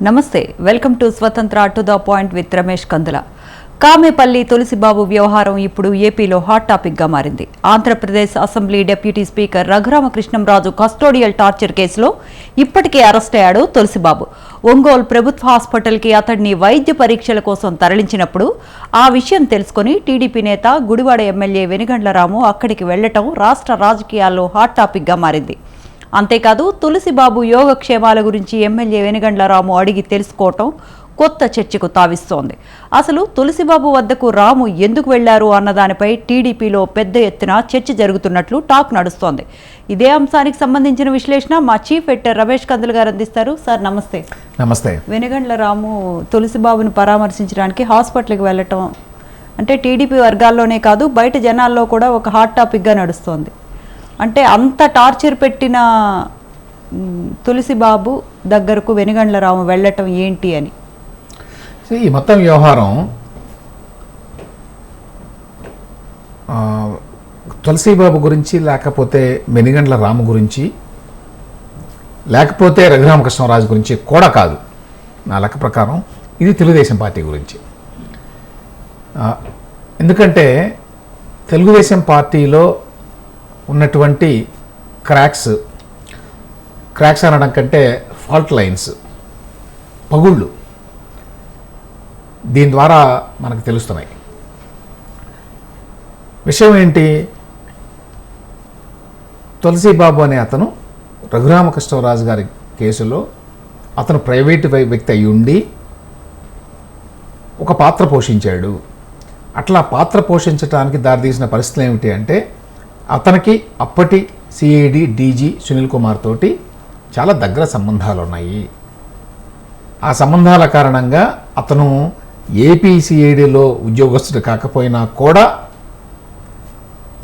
నమస్తే, welcome to Swatantra to the point with Ramesh Kandula. Kamepalli Tulasibabu వ్యవహారం ఇప్పుడు ఏపీలో హాట్ టాపిక్గా మారింది. Andhra Pradesh assembly deputy speaker Raghurama Krishnam Raju custodial torture కేసులో ఇప్పటికే అరెస్ట్ అయ్యాడు తులసిబాబు. ఒంగోలు ప్రభుత్వ హాస్పిటల్కి అతడిని వైద్య పరీక్షల కోసం తరలించినప్పుడు ఆ విషయం తెలుసుకుని టీడీపీ నేత గుడివాడ ఎమ్మెల్యే వెనుగండ్ల రాము అక్కడికి వెళ్లటం రాష్ట్ర రాజకీయాల్లో హాట్ టాపిక్గా మారింది. అంతేకాదు, తులసిబాబు యోగక్షేమాల గురించి ఎమ్మెల్యే వెనుగండ్ల రాము అడిగి తెలుసుకోవటం కొత్త చర్చకు తావిస్తోంది. అసలు తులసిబాబు వద్దకు రాము ఎందుకు వెళ్లారు అన్నదానిపై టీడీపీలో పెద్ద ఎత్తున చర్చ జరుగుతున్నట్లు టాక్ నడుస్తోంది. ఇదే అంశానికి సంబంధించిన విశ్లేషణ మా చీఫ్ ఎడిటర్ రమేష్ కందుల గారు అందిస్తారు. సార్ నమస్తే. నమస్తే. వెనుగండ్ల రాము తులసిబాబును పరామర్శించడానికి హాస్పిటల్కి వెళ్ళటం అంటే టీడీపీ వర్గాల్లోనే కాదు, బయట జనాల్లో కూడా ఒక హాట్ టాపిక్గా నడుస్తోంది. అంటే అంత టార్చర్ పెట్టిన తులసిబాబు దగ్గరకు వెనుగండ్ల రాము వెళ్ళటం ఏంటి అని ఈ మొత్తం వ్యవహారం తులసిబాబు గురించి, లేకపోతే వెనుగండ్ల రాము గురించి, లేకపోతే రఘురామకృష్ణరాజు గురించి కూడా కాదు. నా లెక్క ప్రకారం ఇది తెలుగుదేశం పార్టీ గురించి. ఎందుకంటే తెలుగుదేశం పార్టీలో ఉన్నటువంటి క్రాక్స్ అనడం కంటే ఫాల్ట్ లైన్స్, పగుళ్ళు దీని ద్వారా మనకు తెలుస్తున్నాయి. విషయం ఏంటి? తులసిబాబు అనే అతను రఘురామకృష్ణరాజు గారి కేసులో అతను ప్రైవేటు వ్యక్తి అయి ఉండి ఒక పాత్ర పోషించాడు. అట్లా పాత్ర పోషించడానికి దారితీసిన పరిస్థితులు ఏమిటి అంటే, అతనికి అప్పటి సిఐడి డీజీ సునీల్ కుమార్ తోటి చాలా దగ్గర సంబంధాలు ఉన్నాయి. ఆ సంబంధాల కారణంగా అతను ఏపీ సిఐడిలో ఉద్యోగస్తుడు కాకపోయినా కూడా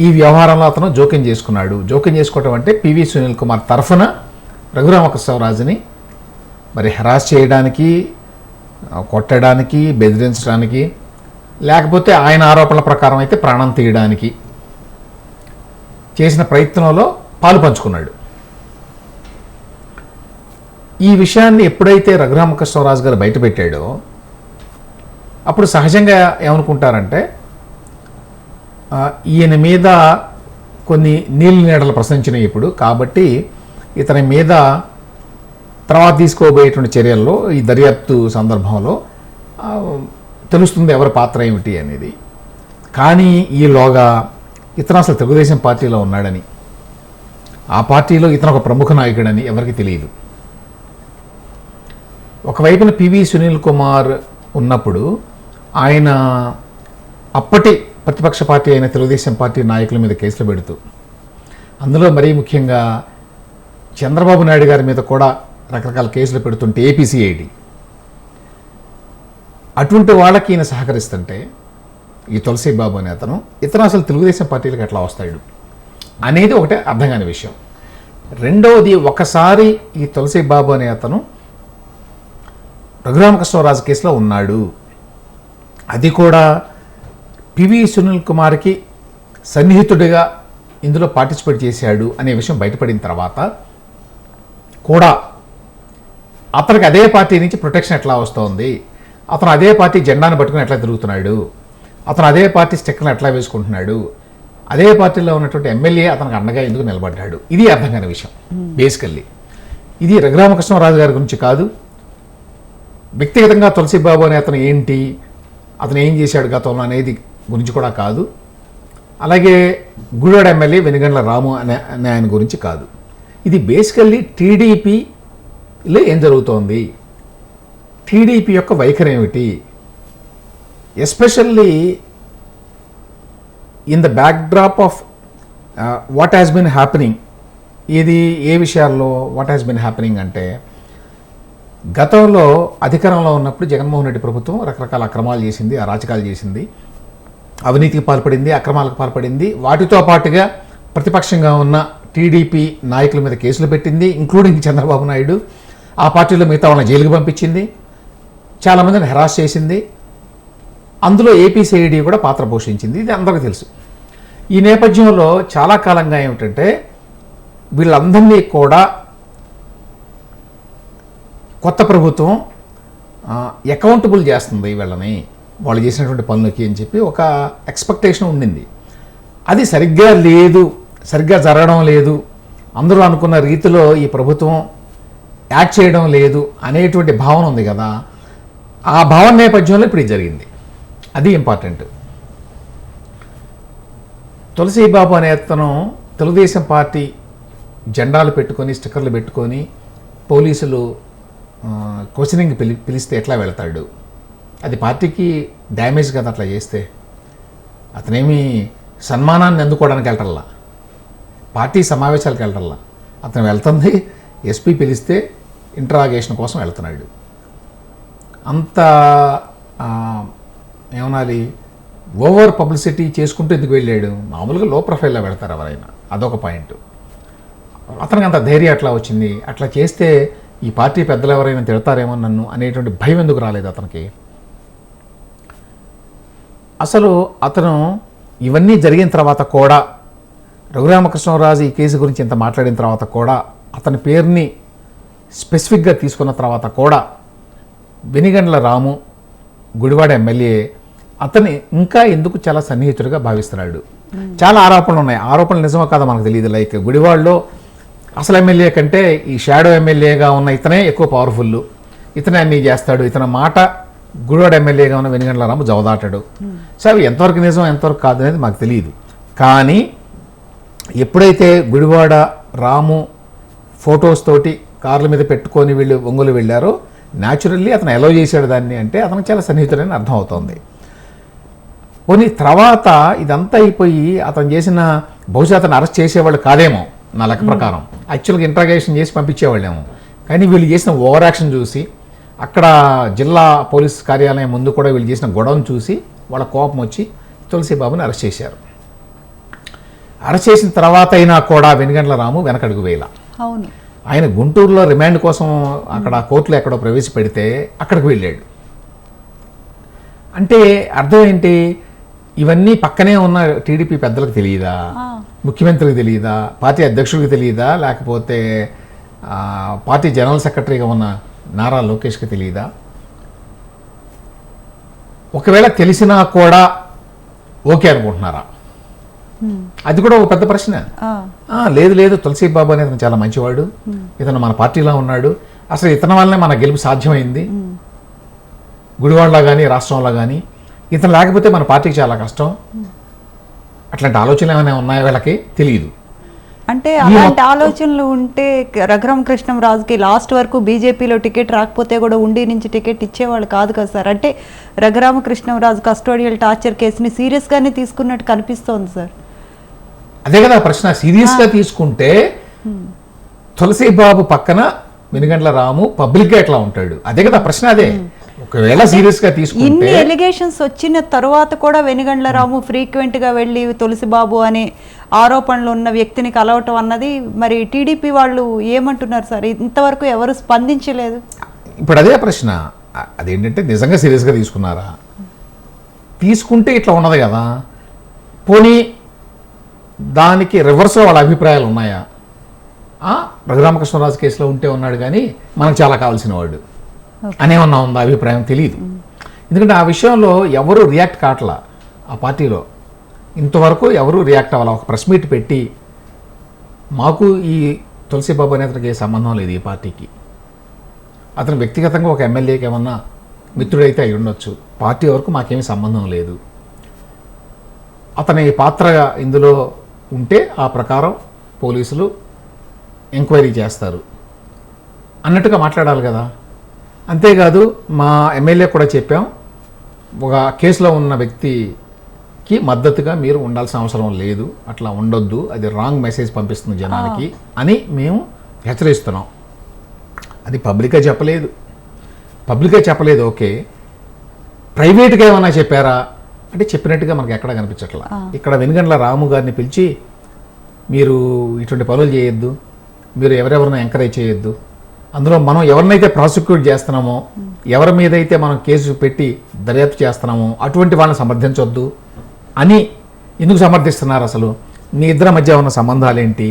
ఈ వ్యవహారంలో అతను జోక్యం చేసుకున్నాడు. జోక్యం చేసుకోవటం అంటే పివి సునీల్ కుమార్ తరఫున రఘురామకృష్ణరాజుని మరి హెరాస్ చేయడానికి, కొట్టడానికి, బెదిరించడానికి, లేకపోతే ఆయన ఆరోపణల ప్రకారం అయితే ప్రాణం తీయడానికి చేసిన ప్రయత్నంలో పాలు పంచుకున్నాడు. ఈ విషయాన్ని ఎప్పుడైతే రఘురామకృష్ణరాజు గారు బయటపెట్టాడో అప్పుడు సహజంగా ఏమనుకుంటారంటే, ఈయన మీద కొన్ని నీళ్ళ నీడలు ప్రశ్నించినాయి ఇప్పుడు, కాబట్టి ఇతని మీద తర్వాత తీసుకోబోయేటువంటి చర్యల్లో ఈ దర్యాప్తు సందర్భంలో తెలుస్తుంది ఎవరి పాత్ర ఏమిటి అనేది. కానీ ఈలోగా ఇతను అసలు తెలుగుదేశం పార్టీలో ఉన్నాడని, ఆ పార్టీలో ఇతను ఒక ప్రముఖ నాయకుడని ఎవరికి తెలియదు. ఒకవైపున పివి సునీల్ కుమార్ ఉన్నప్పుడు ఆయన అప్పటి ప్రతిపక్ష పార్టీ అయిన తెలుగుదేశం పార్టీ నాయకుల మీద కేసులు పెడుతూ, అందులో మరీ ముఖ్యంగా చంద్రబాబు నాయుడు గారి మీద కూడా రకరకాల కేసులు పెడుతుంటే ఏపీసీఐడి, అటువంటి వాళ్ళకి ఈయన సహకరిస్తుంటే ఈ తులసిబాబు అనే ఇతను అసలు తెలుగుదేశం పార్టీలకు ఎట్లా వస్తాడు అనేది ఒకటే అర్థం కాని విషయం. రెండవది, ఒకసారి ఈ తులసిబాబు అనే అతను రఘురామకృష్ణరాజు కేసులో ఉన్నాడు, అది కూడా పివి సునీల్ కుమార్కి సన్నిహితుడిగా ఇందులో పార్టిసిపేట్ చేశాడు అనే విషయం బయటపడిన తర్వాత కూడా అతనికి అదే పార్టీ నుంచి ప్రొటెక్షన్ ఎట్లా వస్తుంది, అతను అదే పార్టీ జెండాను పట్టుకుని ఎట్లా తిరుగుతున్నాడు, అతను అదే పార్టీ స్టిక్కర్ని ఎట్లా వేసుకుంటున్నాడు, అదే పార్టీలో ఉన్నటువంటి ఎమ్మెల్యే అతనికి అండగా ఎందుకు నిలబడ్డాడు, ఇది అర్థం కాని విషయం. బేసికల్లీ ఇది రఘురామకృష్ణరాజు గారి గురించి కాదు, వ్యక్తిగతంగా తులసిబాబు అనే అతను ఏంటి, అతను ఏం చేశాడు గతంలో అనేది గురించి కూడా కాదు, అలాగే గుడివాడ ఎమ్మెల్యే వెనుగండ్ల రాము అనే ఆయన గురించి కాదు. ఇది బేసికల్లీ టీడీపీలో ఏం జరుగుతోంది, టీడీపీ యొక్క వైఖరి ఏమిటి, especially in the backdrop of what has been happening. ఇది ఏ విషయాల్లో వాట్ హ్యాస్ బిన్ హ్యాపెనింగ్ అంటే, గతంలో అధికారంలో ఉన్నప్పుడు జగన్మోహన్ రెడ్డి ప్రభుత్వం రకరకాల అక్రమాలు చేసింది, అరాచకాలు చేసింది, అవినీతికి పాల్పడింది, అక్రమాలకు పాల్పడింది. వాటితో పాటుగా ప్రతిపక్షంగా ఉన్న టీడీపీ నాయకుల మీద కేసులు పెట్టింది, ఇంక్లూడింగ్ చంద్రబాబు నాయుడు. ఆ పార్టీలో మిగతా వాళ్ళని జైలుకి పంపించింది. చాలామందిని హెరాస్ చేసింది. అందులో ఏపీ సిఐడి కూడా పాత్ర పోషించింది. ఇది అందరికీ తెలుసు. ఈ నేపథ్యంలో చాలా కాలంగా ఏమిటంటే వీళ్ళందరినీ కూడా కొత్త ప్రభుత్వం అకౌంటబుల్ చేస్తుంది వీళ్ళని, వాళ్ళు చేసినటువంటి పనులకి అని చెప్పి ఒక ఎక్స్పెక్టేషన్ ఉండింది. అది సరిగ్గా లేదు, సరిగ్గా జరగడం లేదు, అందరూ అనుకున్న రీతిలో ఈ ప్రభుత్వం యాక్ట్ చేయడం లేదు అనేటువంటి భావన ఉంది కదా. ఆ భావన నేపథ్యంలో ఇప్పుడు ఇది జరిగింది. అది ఇంపార్టెంట్. తులసిబాబు అనే అతను తెలుగుదేశం పార్టీ జెండాలు పెట్టుకొని స్టిక్కర్లు పెట్టుకొని పోలీసులు క్వశ్చనింగ్ పిలిస్తే ఎట్లా వెళ్తాడు? అది పార్టీకి డ్యామేజ్ కదా అట్లా చేస్తే. అతనేమి సన్మానాన్ని అందుకోవడానికి వెళ్ళటల్లా, పార్టీ సమావేశాలకు వెళ్ళటల్లా. అతను వెళ్తుంది ఎస్పీ పిలిస్తే ఇంటరాగేషన్ కోసం వెళ్తున్నాడు. అంత ఏమనాలి, ఓవర్ పబ్లిసిటీ చేసుకుంటూ ఎందుకు వెళ్ళాడు? మామూలుగా లో ప్రొఫైల్లో వెళ్తారు ఎవరైనా, అదొక పాయింట్. అతనికి అంత ధైర్యం అట్లా వచ్చింది. అట్లా చేస్తే ఈ పార్టీ పెద్దలు ఎవరైనా తిడతారేమో నన్ను అనేటువంటి భయం ఎందుకు రాలేదు అతనికి? అసలు అతను ఇవన్నీ జరిగిన తర్వాత కూడా, రఘురామకృష్ణరాజు ఈ కేసు గురించి ఇంత మాట్లాడిన తర్వాత కూడా, అతని పేరుని స్పెసిఫిక్గా తీసుకున్న తర్వాత కూడా వెనిగండ్ల రాము గుడివాడ ఎమ్మెల్యే అతని ఇంకా ఎందుకు చాలా సన్నిహితుడిగా భావిస్తున్నాడు? చాలా ఆరోపణలు ఉన్నాయి. ఆరోపణలు నిజమో కాదో మనకు తెలియదు. లైక్ గుడివాడలో అసలు ఎమ్మెల్యే కంటే ఈ షాడో ఎమ్మెల్యేగా ఉన్న ఇతనే ఎక్కువ పవర్ఫుల్, ఇతనే అన్నీ చేస్తాడు, ఇతని మాట గుడివాడ ఎమ్మెల్యేగా ఉన్న వెనిగండ్ల రాము జవదాటాడు. సో అవి ఎంతవరకు నిజం ఎంతవరకు కాదు అనేది మాకు తెలియదు. కానీ ఎప్పుడైతే గుడివాడ రాము ఫొటోస్ తోటి కార్ల మీద పెట్టుకొని వీళ్ళు ఒంగోలు వెళ్ళారో, న్యాచురల్లీ అతను ఎలో చేశాడు దాన్ని అంటే అతను చాలా సన్నిహితుడని అర్థం అవుతుంది. పోనీ తర్వాత ఇదంతా అయిపోయి అతను చేసిన, బహుశా అతను అరెస్ట్ చేసేవాళ్ళు కాదేమో నా లెక్క ప్రకారం, యాక్చువల్గా ఇంట్రాగేషన్ చేసి పంపించేవాళ్ళేమో. కానీ వీళ్ళు చేసిన ఓవర్ యాక్షన్ చూసి, అక్కడ జిల్లా పోలీస్ కార్యాలయం ముందు కూడా వీళ్ళు చేసిన గొడవను చూసి వాళ్ళ కోపం వచ్చి తులసిబాబుని అరెస్ట్ చేశారు. అరెస్ట్ చేసిన తర్వాత అయినా కూడా వెనిగండ్ల రాము వెనకడుగు వేయాల. అవును, ఆయన గుంటూరులో రిమాండ్ కోసం అక్కడ కోర్టులో ఎక్కడో ప్రవేశపెడితే అక్కడికి వెళ్ళాడు. అంటే అర్థం ఏంటి? ఇవన్నీ పక్కనే ఉన్న టీడీపీ పెద్దలకు తెలియదా, ముఖ్యమంత్రికి తెలియదా, పార్టీ అధ్యక్షుడికి తెలియదా, లేకపోతే పార్టీ జనరల్ సెక్రటరీగా ఉన్న నారా లోకేష్కి తెలియదా? ఒకవేళ తెలిసినా కూడా ఓకే అనుకుంటున్నారా? అది కూడా ఒక పెద్ద ప్రశ్న. లేదు లేదు, తులసిబాబు అనేది ఇతను చాలా మంచివాడు, ఇతను మన పార్టీలో ఉన్నాడు, అసలు ఇతని వల్లనే మన గెలుపు సాధ్యమైంది గుడివాడలో కానీ రాష్ట్రంలో కానీ, ఇతను లేకపోతే మన పార్టీకి చాలా కష్టం. అట్లాంటి ఆలోచనలు ఏమైనా ఉన్నాయో వీళ్ళకి తెలియదు. అంటే అలాంటి ఆలోచనలు ఉంటే రఘురామకృష్ణరాజుకి లాస్ట్ వరకు బీజేపీలో టికెట్ రాకపోతే కూడా ఉండి నుంచి టికెట్ ఇచ్చేవాళ్ళు కాదు కదా సార్. అంటే రఘురామకృష్ణరాజు కస్టోడియల్ టార్చర్ కేసుని సీరియస్గానే తీసుకున్నట్టు కనిపిస్తోంది సార్. అదే కదా ప్రశ్న. సీరియస్గా తీసుకుంటే తులసిబాబు పక్కన వెనిగండ్ల రాము పబ్లిక్గా ఎట్లా ఉంటాడు? అదే కదా ప్రశ్న. అదే ఒకవేళ సీరియస్గా తీసుకుంటే, ఇన్ని ఎలిగేషన్స్ వచ్చిన తర్వాత కూడా వెనిగండ్ల రాము ఫ్రీక్వెంట్గా వెళ్ళి తులసిబాబు అనే ఆరోపణలు ఉన్న వ్యక్తిని కలవటం అన్నది మరి టీడీపీ వాళ్ళు ఏమంటున్నారు సార్? ఇంతవరకు ఎవరు స్పందించలేదు. ఇప్పుడు అదే ప్రశ్న. అదేంటంటే నిజంగా సీరియస్గా తీసుకున్నారా? తీసుకుంటే ఇట్లా ఉన్నది కదా. పోనీ దానికి రివర్స్లో వాళ్ళ అభిప్రాయాలు ఉన్నాయా? రఘురామకృష్ణరాజు కేసులో ఉంటే ఉన్నాడు కానీ మనకు చాలా కావాల్సిన వాడు అనేమన్నా ఉందా అభిప్రాయం? తెలియదు. ఎందుకంటే ఆ విషయంలో ఎవరు రియాక్ట్ కావట్లా. ఆ పార్టీలో ఇంతవరకు ఎవరు రియాక్ట్ అవ్వాలి. ఒక ప్రెస్ మీట్ పెట్టి మాకు ఈ తులసిబాబు అనే అతనికి ఏ సంబంధం లేదు ఈ పార్టీకి, అతను వ్యక్తిగతంగా ఒక ఎమ్మెల్యేకి ఏమన్నా మిత్రుడైతే అయి ఉండొచ్చు, పార్టీ వరకు మాకేమీ సంబంధం లేదు, అతని పాత్ర ఇందులో ఉంటే ఆ ప్రకారం పోలీసులు ఎంక్వైరీ చేస్తారు అన్నట్టుగా మాట్లాడాలి కదా. అంతేకాదు మా ఎమ్మెల్యే కూడా చెప్పాం, ఒక కేసులో ఉన్న వ్యక్తికి మద్దతుగా మీరు ఉండాల్సిన అవసరం లేదు, అట్లా ఉండొద్దు, అది రాంగ్ మెసేజ్ పంపిస్తుంది జనానికి అని మేము హెచ్చరిస్తున్నాం. అది పబ్లిక్గా చెప్పలేదు. పబ్లిక్గా చెప్పలేదు ఓకే, ప్రైవేట్గా ఏమన్నా చెప్పారా అంటే చెప్పినట్టుగా మనకి ఎక్కడ కనిపించట్లా. ఇక్కడ వెనిగండ్ల రాము గారిని పిలిచి మీరు ఇటువంటి పనులు చేయొద్దు, మీరు ఎవరెవరినో ఎంకరేజ్ చేయొద్దు, అందులో మనం ఎవరినైతే ప్రాసిక్యూట్ చేస్తున్నామో ఎవరి మీద అయితే మనం కేసు పెట్టి దర్యాప్తు చేస్తున్నామో అటువంటి వాళ్ళని సమర్థించవద్దు అని ఎందుకు సమర్థిస్తున్నారు? అసలు మీ ఇద్దరి మధ్య ఉన్న సంబంధాలు ఏంటి,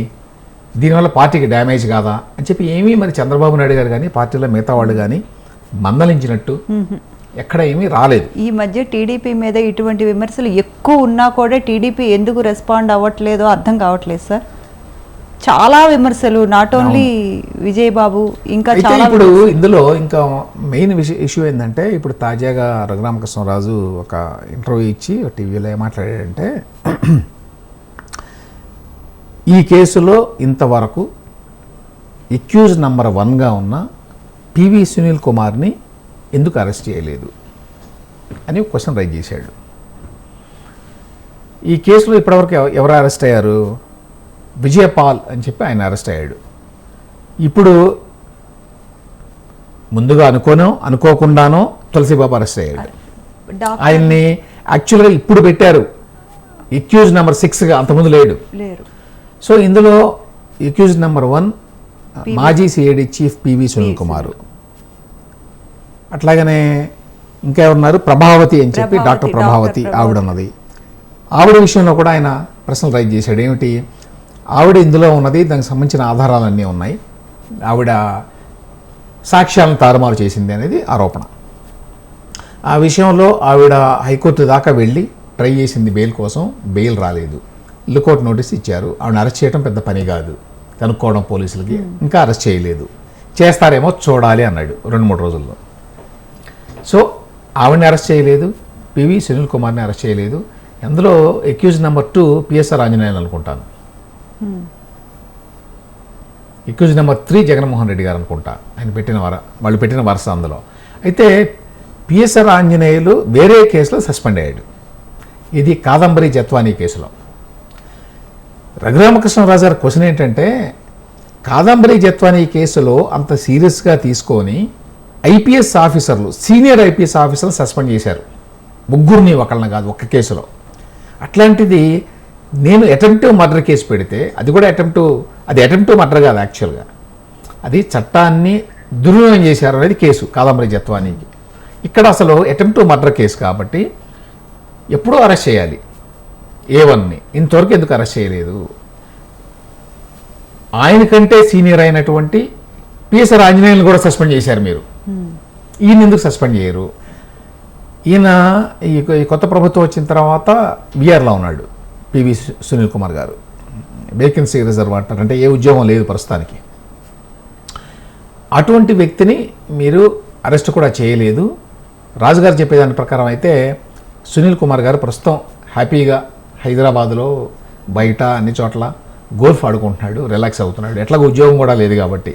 దీనివల్ల పార్టీకి డ్యామేజ్ కాదా అని చెప్పి ఏమీ మరి చంద్రబాబు నాయుడు గారు కానీ పార్టీలో మిగతా వాళ్ళు కానీ మందలించినట్టు ఎక్కడ ఏమీ రాలేదు. ఈ మధ్య టీడీపీ మీద ఇటువంటి విమర్శలు ఎక్కువ ఉన్నా కూడా టీడీపీ ఎందుకు రెస్పాండ్ అవ్వట్లేదో అర్థం కావట్లేదు సార్. చాలా విమర్శలు, నాట్ ఓన్లీ విజయబాబు, ఇంకా అయితే చాలా ఇప్పుడు ఇందులో ఇంకా మెయిన్ ఇష్యూ ఏంటంటే, ఇప్పుడు తాజాగా రఘురామకృష్ణరాజు ఒక ఇంటర్వ్యూ ఇచ్చి టీవీలో ఏం మాట్లాడాడంటే, ఈ కేసులో ఇంతవరకు ఎక్యూజ్ నెంబర్ 1గా ఉన్న పివి సునీల్ కుమార్ని ఎందుకు అరెస్ట్ చేయలేదు అని ఒక క్వశ్చన్ రైజ్ చేశాడు. ఈ కేసులో ఇప్పటివరకు ఎవరు అరెస్ట్ అయ్యారు? విజయపాల్ అని చెప్పి ఆయన అరెస్ట్ అయ్యాడు. ఇప్పుడు ముందుగా అనుకోకుండానో తులసిబాబు అరెస్ట్ అయ్యాడు. ఆయన్ని యాక్చువల్గా ఇప్పుడు పెట్టారు ఎక్యూజ్ నెంబర్ 6గా, అంతకుముందు లేరు. సో ఇందులో ఎక్యూజ్ నెంబర్ 1 మాజీ CID chief PV Sunil Kumar, అట్లాగనే ఇంకా ఎవరున్నారు, ప్రభావతి అని చెప్పి డాక్టర్ ప్రభావతి ఆవిడ ఉన్నది. ఆవిడ విషయంలో కూడా ఆయన ప్రశ్నలు రైజ్ చేశాడు. ఏమిటి, ఆవిడ ఇందులో ఉన్నది, దానికి సంబంధించిన ఆధారాలన్నీ ఉన్నాయి, ఆవిడ సాక్ష్యాలను తారుమారు చేసింది అనేది ఆరోపణ. ఆ విషయంలో ఆవిడ హైకోర్టు దాకా వెళ్ళి ట్రై చేసింది బెయిల్ కోసం, బెయిల్ రాలేదు. లుకౌట్ నోటీస్ ఇచ్చారు. ఆవిడని అరెస్ట్ చేయడం పెద్ద పని కాదు, కనుక్కోవడం పోలీసులకి, ఇంకా అరెస్ట్ చేయలేదు. చేస్తారేమో చూడాలి అన్నాడు 2-3 రోజుల్లో. సో ఆవిడని అరెస్ట్ చేయలేదు, పివి సునీల్ కుమార్ని అరెస్ట్ చేయలేదు. అందులో ఎక్యూజ్ నెంబర్ 2 పిఎస్ఆర్ ఆంజనేయులు అనుకుంటాను, ఎక్యూజ్ నెంబర్ 3 జగన్మోహన్ రెడ్డి గారు అనుకుంటా, వాళ్ళు పెట్టిన వరుస అందులో. అయితే పిఎస్ఆర్ ఆంజనేయులు వేరే కేసులో సస్పెండ్ అయ్యాడు, ఇది కాదంబరి జత్వానీ కేసులో. రఘురామకృష్ణరాజు గారి క్వశ్చన్ ఏంటంటే, కాదంబరి జత్వానీ కేసులో అంత సీరియస్గా తీసుకొని ఐపీఎస్ ఆఫీసర్లు, సీనియర్ ఐపీఎస్ ఆఫీసర్లు సస్పెండ్ చేశారు, ముగ్గురిని, ఒకళ్ళని కాదు, ఒక్క కేసులో. అట్లాంటిది నేను అటెంప్టివ్ మర్డర్ కేసు పెడితే, అది కూడా అటెంప్టివ్ మర్డర్ కాదు, యాక్చువల్గా అది చట్టాన్ని దుర్వినియోగం చేశారు అనేది కేసు కాదంబరి జత్వానీకి. ఇక్కడ అసలు అటెంప్టివ్ మర్డర్ కేసు కాబట్టి ఎప్పుడూ అరెస్ట్ చేయాలి A1ని, ఇంతవరకు ఎందుకు అరెస్ట్ చేయలేదు? ఆయనకంటే సీనియర్ అయినటువంటి పిఎస్ఆర్ ఆంజనేయులను కూడా సస్పెండ్ చేశారు మీరు, ఈయన ఎందుకు సస్పెండ్ చేయరు? ఈయన ఈ కొత్త ప్రభుత్వం వచ్చిన తర్వాత బీఆర్లో ఉన్నాడు పివి సునీల్ కుమార్ గారు, వేకెన్సీ రిజర్వ్ అంటారు, అంటే ఏ ఉద్యోగం లేదు ప్రస్తుతానికి. అటువంటి వ్యక్తిని మీరు అరెస్ట్ కూడా చేయలేదు. రాజుగారు చెప్పేదాని ప్రకారం అయితే సునీల్ కుమార్ గారు ప్రస్తుతం హ్యాపీగా హైదరాబాద్లో బయట అన్ని చోట్ల గోల్ఫ్ ఆడుకుంటున్నాడు, రిలాక్స్ అవుతున్నాడు, ఎట్లాగో ఉద్యోగం కూడా లేదు కాబట్టి.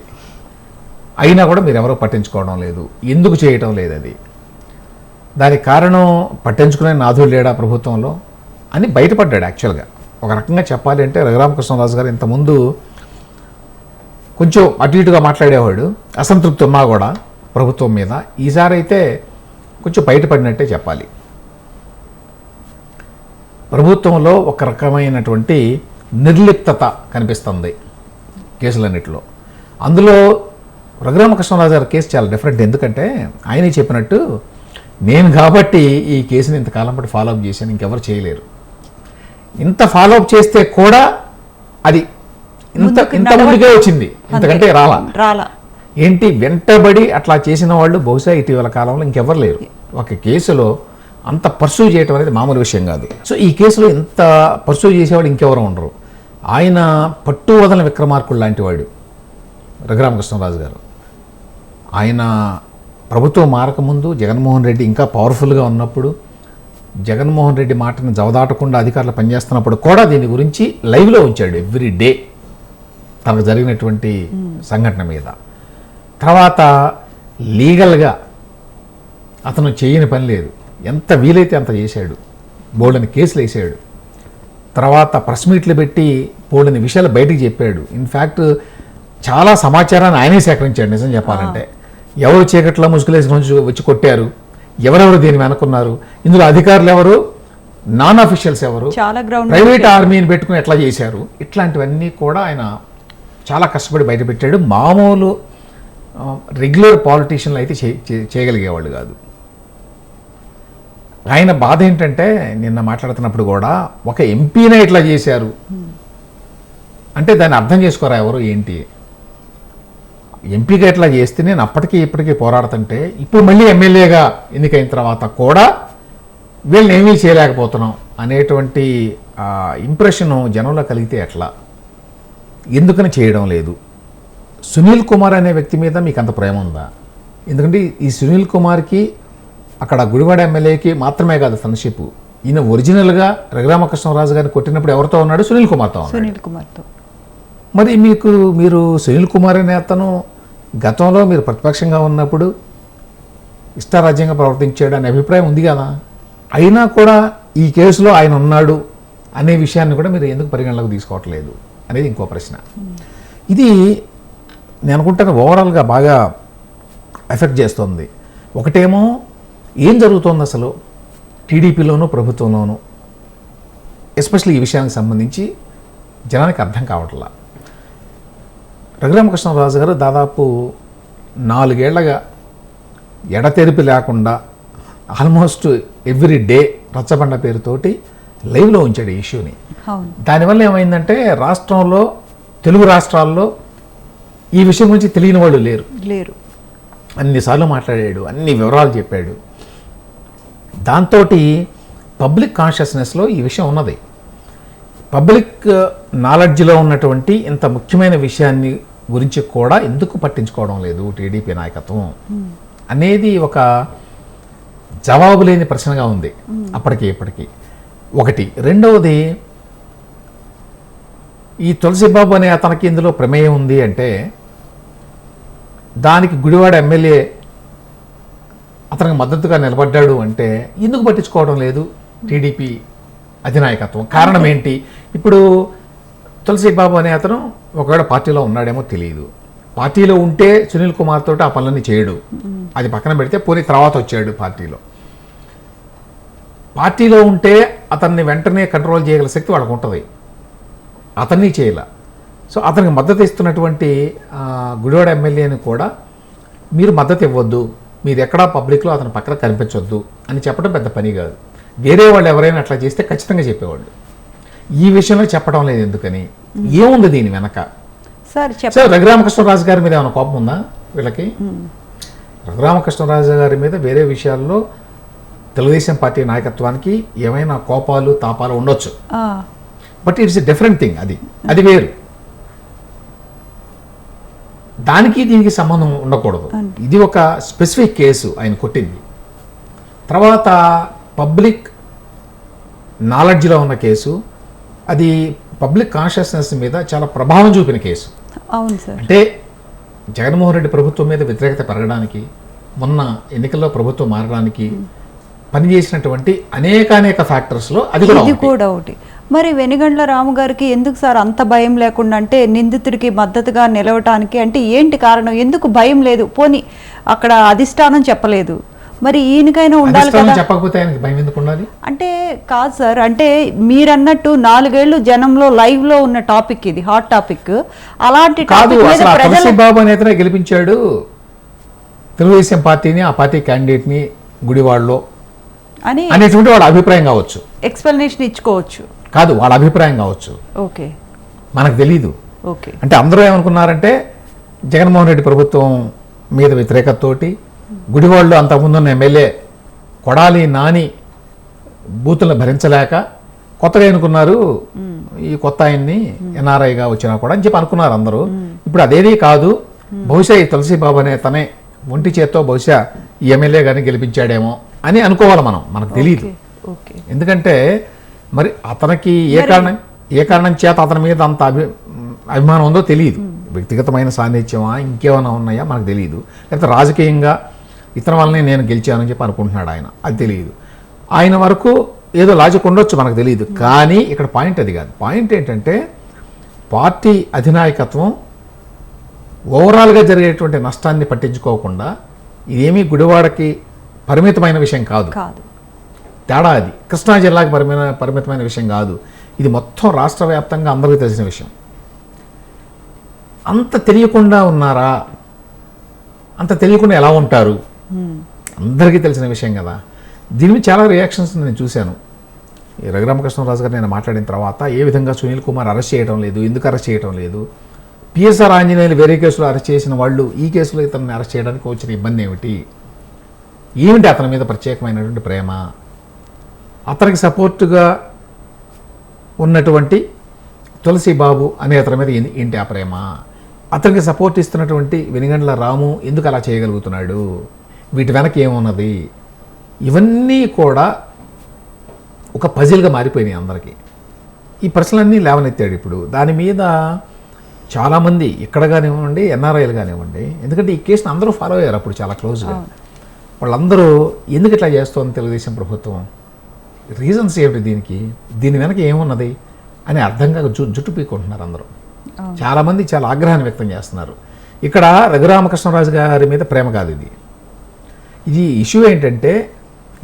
అయినా కూడా మీరు ఎవరో పట్టించుకోవడం లేదు, ఎందుకు చేయటం లేదు? అది దానికి కారణం పట్టించుకునే నాథుడు లేడా ప్రభుత్వంలో అని బయటపడ్డాడు. యాక్చువల్గా ఒక రకంగా చెప్పాలి అంటే రఘురామకృష్ణరాజు గారు ఇంతకుముందు కొంచెం అటు ఇటుగా మాట్లాడేవాడు, అసంతృప్తి ఉన్నా కూడా ప్రభుత్వం మీద. ఈసారి అయితే కొంచెం బయటపడినట్టే చెప్పాలి. ప్రభుత్వంలో ఒక రకమైనటువంటి నిర్లిప్తత కనిపిస్తుంది కేసులన్నింటిలో. అందులో రఘురామకృష్ణరాజు గారి కేసు చాలా డిఫరెంట్. ఎందుకంటే ఆయనే చెప్పినట్టు, నేను కాబట్టి ఈ కేసుని ఇంతకాలం పాటు ఫాలోఅప్ చేశాను, ఇంకెవరు చేయలేరు. ఇంత ఫాలోఅప్ చేస్తే కూడా అది ఇంత ముందుకే వచ్చింది, ఇంతకంటే రాలా. ఏంటి, వెంటబడి అట్లా చేసిన వాళ్ళు బహుశా ఇటీవల కాలంలో ఇంకెవరు లేరు. ఒక కేసులో అంత పర్సూ చేయటం అనేది మామూలు విషయం కాదు. సో ఈ కేసులో ఇంత పర్సూ చేసేవాడు ఇంకెవరు ఉండరు. ఆయన పట్టు వదలని విక్రమార్కుడు లాంటి వాడు రఘురామకృష్ణరాజు గారు. ఆయన ప్రభుత్వం మారకముందు జగన్మోహన్ రెడ్డి ఇంకా పవర్ఫుల్గా ఉన్నప్పుడు, జగన్మోహన్ రెడ్డి మాటను జవదాటకుండా అధికారులు పనిచేస్తున్నప్పుడు కూడా దీని గురించి లైవ్లో ఉంచాడు ఎవ్రీ డే తనకు జరిగినటువంటి సంఘటన మీద. తర్వాత లీగల్గా అతను చేయని పని లేదు, ఎంత వీలైతే అంత చేశాడు, బోల్డని కేసులు వేసాడు. తర్వాత ప్రెస్ మీట్లు పెట్టి బోల్డని విషయాలు బయటికి చెప్పాడు. ఇన్ఫ్యాక్ట్ చాలా సమాచారాన్ని ఆయనే సేకరించాడు. నిజం చెప్పాలంటే ఎవరు చీకట్లో ముసుగులేసి వచ్చి కొట్టారు, ఎవరెవరు దీన్ని వెనుకున్నారు, ఇందులో అధికారులు ఎవరు, నాన్ అఫీషియల్స్ ఎవరు, ప్రైవేట్ ఆర్మీని పెట్టుకుని ఎట్లా చేశారు, ఇట్లాంటివన్నీ కూడా ఆయన చాలా కష్టపడి బయటపెట్టాడు. మామూలు రెగ్యులర్ పాలిటీషియన్లు అయితే చేయగలిగేవాళ్ళు కాదు. ఆయన బాధ ఏంటంటే నిన్న మాట్లాడుతున్నప్పుడు కూడా ఒక ఎంపీనే ఇట్లా చేశారు అంటే దాన్ని అర్థం చేసుకోరా ఎవరు ఏంటి. ఎంపీగా ఇట్లా చేస్తే నేను అప్పటికీ ఇప్పటికీ పోరాడుతుంటే ఇప్పుడు మళ్ళీ ఎమ్మెల్యేగా ఎన్నికైన తర్వాత కూడా వీళ్ళని ఏమీ చేయలేకపోతున్నాం అనేటువంటి ఇంప్రెషను జనంలో కలిగితే ఎట్లా, ఎందుకని చేయడం లేదు. సునీల్ కుమార్ అనే వ్యక్తి మీద మీకు అంత ప్రేమ ఉందా? ఎందుకంటే ఈ సునీల్ కుమార్కి అక్కడ గుడివాడ ఎమ్మెల్యేకి మాత్రమే కాదు ఫ్రెండ్షిప్. ఈయన ఒరిజినల్గా రఘురామకృష్ణరాజు గారిని కొట్టినప్పుడు ఎవరితో ఉన్నాడు? సునీల్ కుమార్తో. మరి మీరు సునీల్ కుమార్ అనే అతను గతంలో మీరు ప్రతిపక్షంగా ఉన్నప్పుడు ఇష్టారాజ్యంగా ప్రవర్తించాడు అనే అభిప్రాయం ఉంది కదా. అయినా కూడా ఈ కేసులో ఆయన ఉన్నాడు అనే విషయాన్ని కూడా మీరు ఎందుకు పరిగణలోకి తీసుకోవట్లేదు అనేది ఇంకో ప్రశ్న. ఇది నేను అనుకుంటాను ఓవరాల్గా బాగా ఎఫెక్ట్ చేస్తుంది. ఒకటేమో ఏం జరుగుతోంది అసలు టీడీపీలోనూ ప్రభుత్వంలోనూ, ఎస్పెషల్లీ ఈ విషయానికి సంబంధించి జనానికి అర్థం కావట్లా. రఘురామకృష్ణరాజు గారు దాదాపు 4 ఏళ్లగా ఎడతెరిపి లేకుండా ఆల్మోస్ట్ ఎవ్రీ డే రచ్చబండ పేరుతోటి లైవ్లో ఉంచాడు ఈ ఇష్యూని. దానివల్ల ఏమైందంటే రాష్ట్రంలో, తెలుగు రాష్ట్రాల్లో ఈ విషయం గురించి తెలియని వాళ్ళు లేరు. అన్నిసార్లు మాట్లాడాడు, అన్ని వివరాలు చెప్పాడు. దాంతో పబ్లిక్ కాన్షియస్నెస్లో ఈ విషయం ఉన్నది. పబ్లిక్ నాలెడ్జ్లో ఉన్నటువంటి ఇంత ముఖ్యమైన విషయాన్ని గురించి కూడా ఎందుకు పట్టించుకోవడం లేదు టీడీపీ నాయకత్వం అనేది ఒక జవాబు లేని ప్రశ్నగా ఉంది అప్పటికి ఇప్పటికీ. ఒకటి. రెండవది, ఈ తులసిబాబు అనే అతనికి ఇందులో ప్రమేయం ఉంది అంటే దానికి గుడివాడ ఎమ్మెల్యే అతనికి మద్దతుగా నిలబడ్డాడు అంటే ఎందుకు పట్టించుకోవడం లేదు టీడీపీ అధినాయకత్వం? కారణం ఏంటి? ఇప్పుడు తులసిబాబు అనే అతను ఒకవేళ పార్టీలో ఉన్నాడేమో తెలియదు. పార్టీలో ఉంటే సునీల్ కుమార్ తోటి ఆ పనులన్నీ చేయడు, అది పక్కన పెడితే పోనీ తర్వాత వచ్చాడు పార్టీలో. పార్టీలో ఉంటే అతన్ని వెంటనే కంట్రోల్ చేయగల శక్తి వాళ్ళకు ఉంటుంది, అతన్ని చేయాల. సో అతనికి మద్దతు ఇస్తున్నటువంటి గుడివాడ ఎమ్మెల్యేని కూడా మీరు మద్దతు ఇవ్వద్దు, మీరు ఎక్కడా పబ్లిక్లో అతని పక్కన కనిపించొద్దు అని చెప్పడం పెద్ద పని కాదు. వేరే వాళ్ళు ఎవరైనా అట్లా చేస్తే ఖచ్చితంగా చెప్పేవాళ్ళు. ఈ విషయంలో చెప్పడం లేదు ఎందుకని? ఏముంది దీని వెనక? సార్ రఘురామకృష్ణరాజు గారి మీద ఏమైనా కోపం ఉందా వీళ్ళకి? రఘురామకృష్ణరాజు గారి మీద వేరే విషయాల్లో తెలుగుదేశం పార్టీ నాయకత్వానికి ఏమైనా కోపాలు తాపాలు ఉండొచ్చు, but it's a different thing. అది వేరు. దానికి దీనికి సంబంధం ఉండకూడదు. ఇది ఒక స్పెసిఫిక్ కేసు ఆయన కొట్టింది. తర్వాత పబ్లిక్ నాలెడ్జ్లో ఉన్న కేసు, అది పబ్లిక్ కాన్షియస్నెస్ మీద చాలా ప్రభావం చూపిన కేసు. అవును సార్. అంటే జగన్మోహన్ రెడ్డి ప్రభుత్వం మీద వ్యతిరేకత పెరగడానికి, మొన్న ఎన్నికల్లో ప్రభుత్వం మారడానికి పనిచేసినటువంటి అనేక ఫ్యాక్టర్స్లో అది కూడా ఒకటి. మరి వెనుగండ్ల రాము గారికి ఎందుకు సార్ అంత భయం లేకుండా, అంటే నిందితుడికి మద్దతుగా నిలవటానికి అంటే ఏంటి కారణం? ఎందుకు భయం లేదు? పోనీ అక్కడ అధిష్టానం చెప్పలేదు, మరి ఈయనకైనా ఉండాలి కదా. చెప్పకపోతే ఆయనకి భయం ఎందుకు ఉండాలి? అంటే కాదు సార్, అంటే మీరన్నట్టు 4 ఏళ్ళు జనంలో లైవ్ లో ఉన్న టాపిక్, ఇది హాట్ టాపిక్. అలాంటి బాబు అనేతనే గెలిపించాడు తెలుగుదేశం పార్టీని, ఆ పార్టీ క్యాండిడేట్ ని గుడివాడలో అని అనేటువంటి వాళ్ళ అభిప్రాయం కావచ్చు, ఎక్స్ప్లెనేషన్ ఇచ్చుకోవచ్చు. కాదు, వాళ్ళ అభిప్రాయం కావచ్చు, ఓకే, మనకు తెలీదు. ఓకే. అంటే అందరూ ఏమనుకున్నారంటే జగన్మోహన్ రెడ్డి ప్రభుత్వం మీద వ్యతిరేకతతోటి గుడివాడలో అంతకుముందున్న ఎమ్మెల్యే కొడాలి నాని బూతులను భరించలేక కొత్తగా ఎన్నుకున్నారు ఈ కొత్త ఆయన్ని, ఎన్ఆర్ఐగా వచ్చినా కూడా అని చెప్పి అనుకున్నారు అందరూ. ఇప్పుడు అదేదీ కాదు, బహుశా ఈ తులసిబాబు అనే తనే ఒంటి చేత్తో బహుశా ఈ ఎమ్మెల్యే గారిని గెలిపించాడేమో అని అనుకోవాలి మనం, మనకు తెలియదు. ఎందుకంటే మరి అతనికి ఏ కారణం చేత అతని మీద అంత అభిమానం ఉందో తెలియదు. వ్యక్తిగతమైన సాన్నిధ్యమా ఇంకేమైనా ఉన్నాయా మనకు తెలియదు, లేకపోతే రాజకీయంగా ఇతని వల్లనే నేను గెలిచానని చెప్పి అనుకుంటున్నాడు ఆయన, అది తెలియదు. ఆయన వరకు ఏదో లాజిక్ ఉండొచ్చు, మనకు తెలియదు. కానీ ఇక్కడ పాయింట్ అది కాదు. పాయింట్ ఏంటంటే పార్టీ అధినాయకత్వం ఓవరాల్గా జరిగేటువంటి నష్టాన్ని పట్టించుకోకుండా, ఇదేమీ గుడివాడకి పరిమితమైన విషయం కాదు, తేడా అది కృష్ణా జిల్లాకి పరిమితమైన విషయం కాదు, ఇది మొత్తం రాష్ట్ర వ్యాప్తంగా అందరికీ తెలిసిన విషయం. అంత తెలియకుండా ఉన్నారా అంత తెలియకుండా ఎలా ఉంటారు? అందరికీ తెలిసిన విషయం కదా. దీని మీద చాలా రియాక్షన్స్ నేను చూశాను. ఈ రఘురామకృష్ణరాజు గారు నేను మాట్లాడిన తర్వాత ఏ విధంగా సునీల్ కుమార్ అరెస్ట్ చేయడం లేదు, ఎందుకు అరెస్ట్ చేయడం లేదు, పిఎస్ఆర్ ఆంజనేయులు వేరే కేసులో అరెస్ట్ చేసిన వాళ్ళు ఈ కేసులో ఇతన్ని అరెస్ట్ చేయడానికి వచ్చిన ఇబ్బంది ఏమిటి అతని మీద ప్రత్యేకమైనటువంటి ప్రేమ, అతనికి సపోర్టుగా ఉన్నటువంటి తులసి బాబు అనే అతని మీద ఏంటి ఆ ప్రేమ, అతనికి సపోర్ట్ ఇస్తున్నటువంటి వెనిగండ్ల రాము ఎందుకు అలా చేయగలుగుతున్నాడు, వీటి వెనక ఏమున్నది, ఇవన్నీ కూడా ఒక పజిల్గా మారిపోయినాయి అందరికీ. ఈ ప్రశ్నలన్నీ లేవనెత్తాడు ఇప్పుడు. దాని మీద చాలామంది ఇక్కడ కానివ్వండి, ఎన్ఆర్ఐలు కానివ్వండి, ఎందుకంటే ఈ కేసును అందరూ ఫాలో అయ్యారు అప్పుడు చాలా క్లోజ్గా. వాళ్ళందరూ ఎందుకు ఇట్లా చేస్తోంది తెలుగుదేశం ప్రభుత్వం, రీజన్స్ ఏమిటి, దీని వెనక ఏమున్నది అని అర్థంగా జుట్టు పీక్కుంటున్నారు అందరూ. చాలామంది చాలా ఆగ్రహాన్ని వ్యక్తం చేస్తున్నారు. ఇక్కడ రఘురామకృష్ణరాజు గారి మీద ప్రేమ కాదు ఇది ఇష్యూ ఏంటంటే,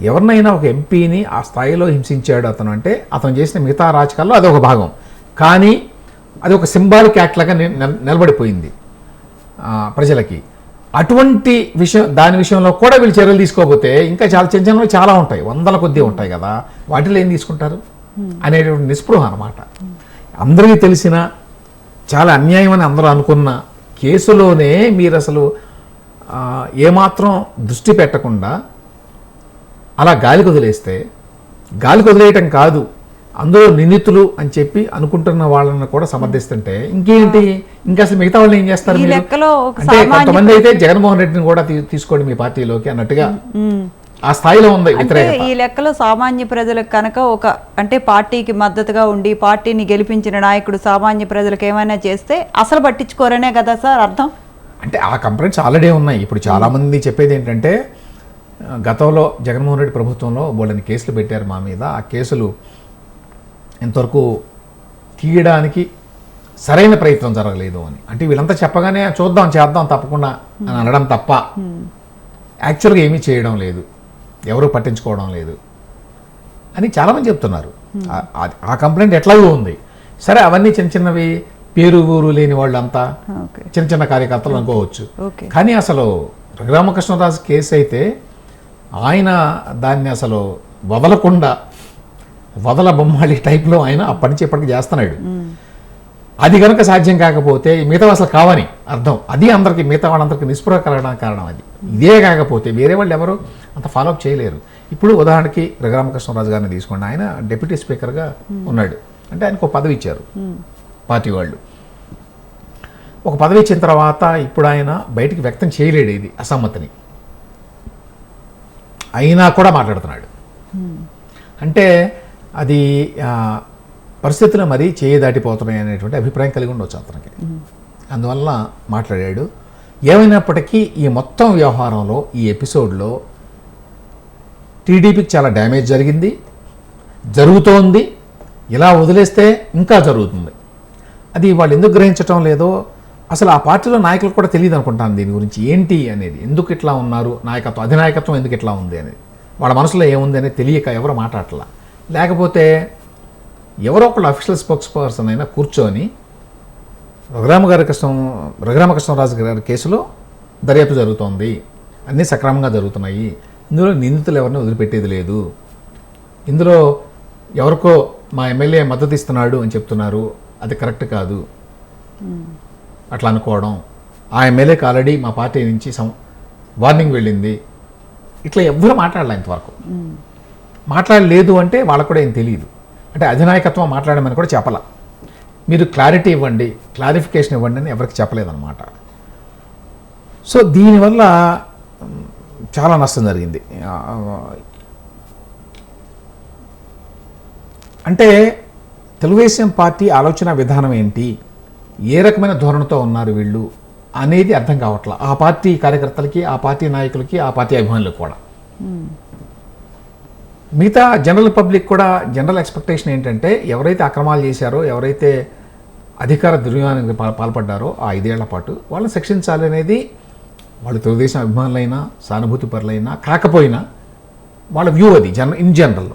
ఎవరినైనా ఒక ఎంపీని ఆ స్థాయిలో హింసించాడు అతను అంటే అతను చేసిన మిగతా రాజకాల్లో అదొక భాగం, కానీ అది ఒక సింబాలిక్ యాక్ట్ లాగా నిలబడిపోయింది ప్రజలకి. అటువంటి దాని విషయంలో కూడా వీళ్ళు చర్యలు తీసుకోకపోతే ఇంకా చాలా చిన్న చాలా ఉంటాయి, వందల కొద్దీ ఉంటాయి కదా, వాటిలో ఏం తీసుకుంటారు అనేటువంటి నిస్పృహ అన్నమాట. అందరికీ తెలిసిన చాలా అన్యాయం అని అందరూ అనుకున్న కేసులోనే మీరు అసలు ఏమాత్రం దృష్టి పెట్టకుండా అలా గాలికి వదిలేస్తే, గాలికి వదిలేయటం కాదు, అందులో నిందితులు అని చెప్పి అనుకుంటున్న వాళ్ళని కూడా సమర్థిస్తుంటే ఇంకేంటి, ఇంకా అసలు మిగతా వాళ్ళు ఏం చేస్తారు? అంటే కొంతమంది అయితే జగన్మోహన్ రెడ్డిని కూడా తీసుకోండి మీ పార్టీలోకి అన్నట్టుగా ఆ స్థాయిలో ఉంది వ్యతిరేకత. ఈ లెక్కలో సామాన్య ప్రజలకు కనుక అంటే పార్టీకి మద్దతుగా ఉండి పార్టీని గెలిపించిన నాయకుడు సామాన్య ప్రజలకు ఏమైనా చేస్తే అసలు పట్టించుకోరనే కదా సార్ అర్థం. అంటే ఆ కంప్లైంట్స్ ఆల్రెడీ ఉన్నాయి. ఇప్పుడు చాలామంది చెప్పేది ఏంటంటే, గతంలో జగన్మోహన్ రెడ్డి ప్రభుత్వంలో బోల్డని కేసులు పెట్టారు మా మీద, ఆ కేసులు ఇంతవరకు తీయడానికి సరైన ప్రయత్నం జరగలేదు అని. అంటే వీళ్ళంతా చెప్పగానే చేద్దాం తప్పకుండా అని అనడం తప్ప యాక్చువల్గా ఏమీ చేయడం లేదు, ఎవరు పట్టించుకోవడం లేదు అని చాలామంది చెప్తున్నారు. ఆ కంప్లైంట్ ఎట్లాగో ఉంది. సరే, అవన్నీ చిన్నవి పేరు ఊరు లేని వాళ్ళంతా చిన్న కార్యకర్తలు అనుకోవచ్చు. కానీ అసలు రఘురామకృష్ణరాజు కేసు అయితే ఆయన దాన్ని అసలు వదలకుండా వదల బొమ్మాలి టైప్లో ఆయన అప్పటి నుంచి ఇప్పటికి చేస్తున్నాడు. అది కనుక సాధ్యం కాకపోతే మిగతా అసలు కావని అర్థం. అది అందరికీ మిగతా వాళ్ళందరికీ నిస్పృహ కలగడానికి కారణం అది. ఇదే కాకపోతే వేరే వాళ్ళు ఎవరు అంత ఫాలోఅప్ చేయలేరు. ఇప్పుడు ఉదాహరణకి రఘురామకృష్ణరాజు గారిని తీసుకోండి, ఆయన డిప్యూటీ స్పీకర్గా ఉన్నాడు. అంటే ఆయనకు ఒక పదవి ఇచ్చారు పార్టీ వాళ్ళు. ఒక పదవి ఇచ్చిన తర్వాత ఇప్పుడు ఆయన బయటికి వ్యక్తం చేయలేడు ఇది అసమ్మతిని, అయినా కూడా మాట్లాడుతున్నాడు. అంటే అది పరిస్థితులు మరీ చేయి దాటిపోతున్నాయి అనేటువంటి అభిప్రాయం కలిగి ఉండవచ్చు అతనికి. అందువల్ల మాట్లాడాడు. ఏమైనప్పటికీ ఈ మొత్తం వ్యవహారంలో, ఈ ఎపిసోడ్లో టీడీపీకి చాలా డ్యామేజ్ జరుగుతోంది. ఇలా వదిలేస్తే ఇంకా జరుగుతుంది. అది వాళ్ళు ఎందుకు గ్రహించటం లేదో అసలు ఆ పార్టీలో నాయకులకు కూడా తెలియదు అనుకుంటాను దీని గురించి ఏంటి అనేది, ఎందుకు ఇట్లా ఉన్నారు, అధినాయకత్వం ఎందుకు ఇట్లా ఉంది అనేది, వాళ్ళ మనసులో ఏముంది అనేది తెలియక ఎవరు మాట్లాడట్లా. లేకపోతే ఎవరో ఒకళ్ళు అఫీషియల్ స్పోక్స్ పర్సన్ అయినా కూర్చొని రఘురామకృష్ణరాజు గారి కేసులో దర్యాప్తు జరుగుతోంది, అన్నీ సక్రమంగా జరుగుతున్నాయి, ఇందులో నిందితులు ఎవరిని వదిలిపెట్టేది లేదు, ఇందులో ఎవరికో మా ఎమ్మెల్యే మద్దతు ఇస్తున్నాడు అని చెప్తున్నారు, అది కరెక్ట్ కాదు అట్లా అనుకోవడం, ఆ ఎమ్మెల్యేకి ఆల్రెడీ మా పార్టీ నుంచి వార్నింగ్ వెళ్ళింది, ఇట్లా ఎవ్వరూ మాట్లాడలే ఇంతవరకు. మాట్లాడలేదు అంటే వాళ్ళకు కూడా ఏం తెలియదు. అంటే అధినాయకత్వం మాట్లాడమని కూడా చెప్పాల, మీరు క్లారిటీ ఇవ్వండి, క్లారిఫికేషన్ ఇవ్వండి అని ఎవరికి చెప్పలేదన్నమాట. సో దీనివల్ల చాలా నష్టం జరిగింది. అంటే తెలుగుదేశం పార్టీ ఆలోచన విధానం ఏంటి, ఏ రకమైన ధోరణితో ఉన్నారు వీళ్ళు అనేది అర్థం కావట్లా ఆ పార్టీ కార్యకర్తలకి, ఆ పార్టీ నాయకులకి, ఆ పార్టీ అభిమానులకు కూడా. మిగతా జనరల్ పబ్లిక్ కూడా జనరల్ ఎక్స్పెక్టేషన్ ఏంటంటే, ఎవరైతే అక్రమాలు చేశారో, ఎవరైతే అధికార దుర్వినియోగానికి పాల్పడ్డారో ఆ 5 ఏళ్ల పాటు వాళ్ళని శిక్షించాలి అనేది వాళ్ళు తెలుగుదేశం అభిమానులైనా, సానుభూతి పరులైనా కాకపోయినా వాళ్ళ వ్యూ అది ఇన్ జనరల్.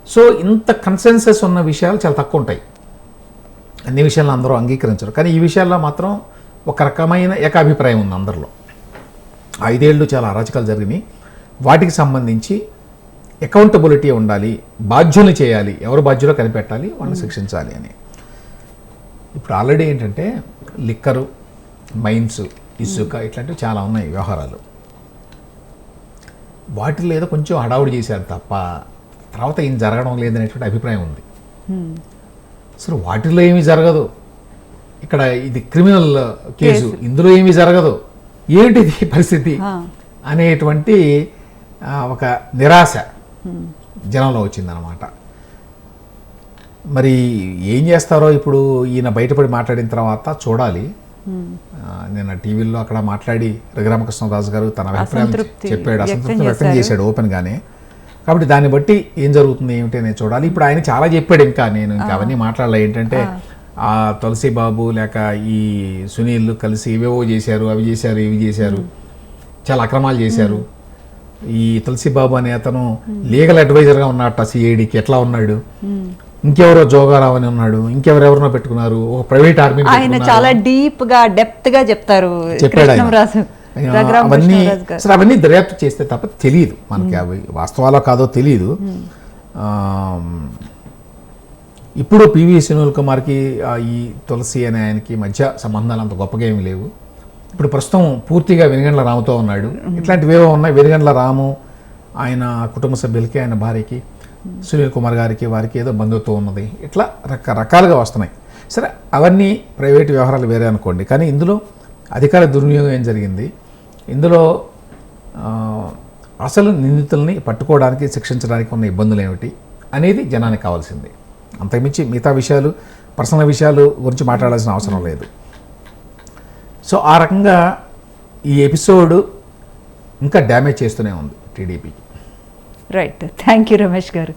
సో ఇంత కన్సెన్సస్ ఉన్న విషయాలు చాలా తక్కువ ఉంటాయి, అన్ని విషయాల్లో అందరూ అంగీకరించరు. కానీ ఈ విషయాల్లో మాత్రం ఒక రకమైన ఏకాభిప్రాయం ఉంది అందరిలో. 5 ఏళ్ళు చాలా అరాచకాలు జరిగినాయి. వాటికి సంబంధించి అకౌంటబిలిటీ ఉండాలి, బాధ్యులు చేయాలి, ఎవరు బాధ్యులో కనిపెట్టాలి, వాళ్ళని శిక్షించాలి అని. ఇప్పుడు ఆల్రెడీ ఏంటంటే లిక్కరు, మైన్స్, ఇసుక ఇట్లాంటివి చాలా ఉన్నాయి వ్యవహారాలు. వాటిలో ఏదో కొంచెం హడావుడి చేశారు తప్ప తర్వాత ఏం జరగడం లేదనేటువంటి అభిప్రాయం ఉంది. అసలు వాటిల్లో ఏమీ జరగదు, ఇక్కడ ఇది క్రిమినల్ కేసు, ఇందులో ఏమీ జరగదు, ఏంటిది పరిస్థితి అనేటువంటి ఒక నిరాశ జనంలో వచ్చిందనమాట. మరి ఏం చేస్తారో ఇప్పుడు ఈయన బయటపడి మాట్లాడిన తర్వాత చూడాలి. నిన్న టీవీలో అక్కడ మాట్లాడి రఘురామకృష్ణరాజు గారు తన అభిప్రాయం చెప్పాడు, అసంతృప్తి వ్యక్తం చేశాడు ఓపెన్గానే. కాబట్టి దాన్ని బట్టి ఏం జరుగుతుంది ఏమిటి అనేది చూడాలి. ఇప్పుడు ఆయన చాలా చెప్పాడు, నేను ఇంకా అవన్నీ మాట్లాడలే. ఏంటంటే ఆ తులసి బాబు లేక ఈ సునీల్ కలిసి ఇవేవో చేశారు, అవి చేశారు, ఇవి చేశారు, చాలా అక్రమాలు చేశారు. ఈ తులసి బాబు అనే అతను లీగల్ అడ్వైజర్గా ఉన్నట్ట సిఐడికి, ఎట్లా ఉన్నాడు, ఇంకెవరో జోగారావు అని ఉన్నాడు, ఇంకెవరెవరినో పెట్టుకున్నారు, ఒక ప్రైవేట్ ఆర్మీ ఆయన చాలా డీప్ గా డెప్త్ గా చెప్తారు కృష్ణంరాజు. అవన్నీ దర్యాప్తు చేస్తే తప్ప తెలియదు మనకి, అవి వాస్తవాలో కాదో తెలియదు. ఇప్పుడు పివి సునీల్ కుమార్కి ఈ తులసి అనే ఆయనకి మధ్య సంబంధాలు అంత గొప్పగా ఏమి లేవు. ఇప్పుడు ప్రస్తుతం పూర్తిగా వెనుగండ్ల రాముతో ఉన్నాడు. ఇట్లాంటివేవో ఉన్నాయి. వెనుగండ్ల రాము ఆయన కుటుంబ సభ్యులకి, ఆయన భార్యకి, సునీల్ కుమార్ గారికి, వారికి ఏదో బంధుత్వం ఉన్నది. ఇట్లా రకరకాలుగా వస్తున్నాయి. సరే, అవన్నీ ప్రైవేట్ వ్యవహారాలు వేరే అనుకోండి, కానీ ఇందులో అధికార దుర్వినియోగం ఏం జరిగింది, ఇందులో అసలు నిందితుల్ని పట్టుకోవడానికి, శిక్షించడానికి ఉన్న ఇబ్బందులు ఏమిటి అనేది జనానికి కావాల్సింది. అంతకుమించి మిగతా విషయాలు, పర్సనల్ విషయాలు గురించి మాట్లాడాల్సిన అవసరం లేదు. సో ఆ రకంగా ఈ ఎపిసోడ్ ఇంకా డ్యామేజ్ చేస్తూనే ఉంది టీడీపీకి. రైట్, థ్యాంక్ యూ రమేష్ గారు.